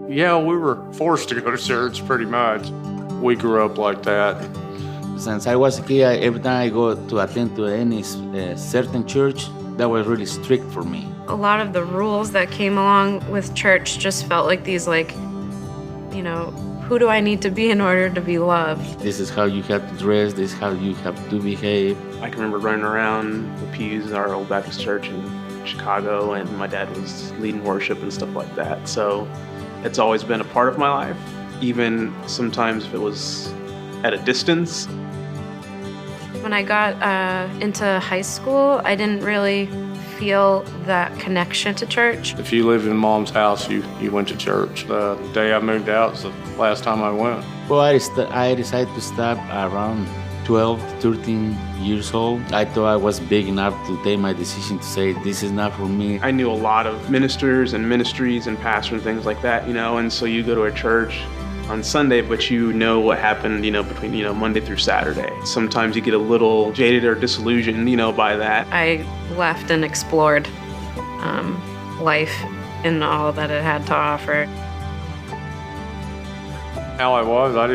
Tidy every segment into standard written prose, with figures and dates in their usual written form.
Yeah, we were forced to go to church pretty much. We grew up like that. Since I was a kid, every time I go to attend to any certain church, that was really strict for me. A lot of the rules that came along with church just felt like these, who do I need to be in order to be loved? This is how you have to dress, this is how you have to behave. I can remember running around the pews in our old Baptist church in Chicago, and my dad was leading worship and stuff like that. So it's always been a part of my life, even sometimes if it was at a distance. When I got into high school, I didn't really feel that connection to church. If you lived in mom's house, you went to church. The day I moved out was the last time I went. Well, I decided to stop around 12, 13 years old. I thought I was big enough to take my decision to say, this is not for me. I knew a lot of ministers and ministries and pastors and things like that, and so you go to a church on Sunday, but you know what happened, between, Monday through Saturday. Sometimes you get a little jaded or disillusioned, by that. I left and explored life and all that it had to offer. How I was, I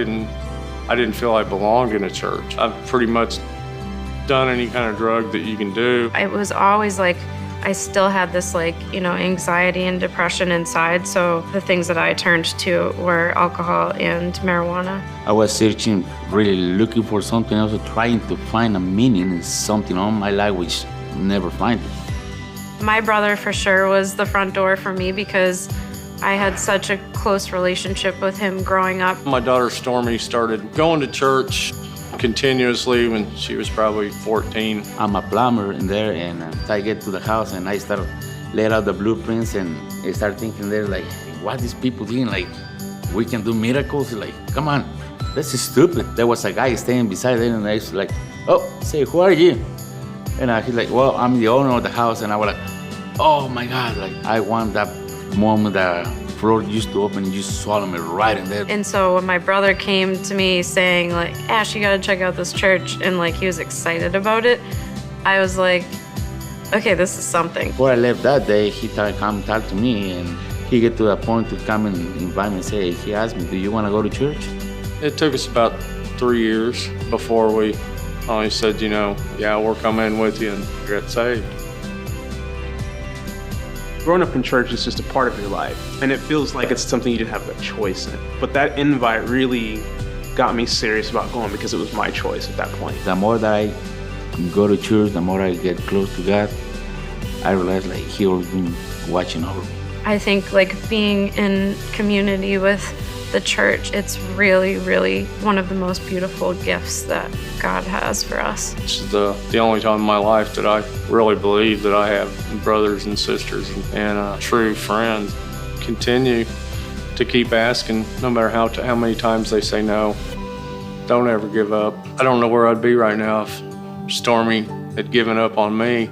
didn't feel I belonged in a church. I've pretty much done any kind of drug that you can do. I was always I still had this anxiety and depression inside, so the things that I turned to were alcohol and marijuana. I was searching, really looking for something else, trying to find a meaning in something on my life which never find it. My brother for sure was the front door for me because I had such a close relationship with him growing up. My daughter Stormy started going to church continuously when she was probably 14. I'm a plumber in there, and I get to the house and I start lay out the blueprints, and I start thinking there what these people doing? We can do miracles? Come on, this is stupid. There was a guy staying beside it, and I was say, who are you? And he's like, well, I'm the owner of the house. And I was like, oh my God, I want that moment that floor used to open, and you swallow me right in there. And so when my brother came to me saying Ash, you gotta check out this church, and he was excited about it, I was like, okay, this is something. Before I left that day, he come talk to me, and he get to a point to come and invite me and say, he asked me, do you want to go to church? It took us about 3 years before we finally said, yeah, we're coming with you and get saved. Growing up in church is just a part of your life, and it feels like it's something you didn't have a choice in. But that invite really got me serious about going because it was my choice at that point. The more that I go to church, the more I get close to God, I realize He always been watching over me. I think being in community with the church, it's really, really one of the most beautiful gifts that God has for us. This is the only time in my life that I really believe that I have brothers and sisters and true friends. Continue to keep asking, no matter how many times they say no. Don't ever give up. I don't know where I'd be right now if Stormy had given up on me.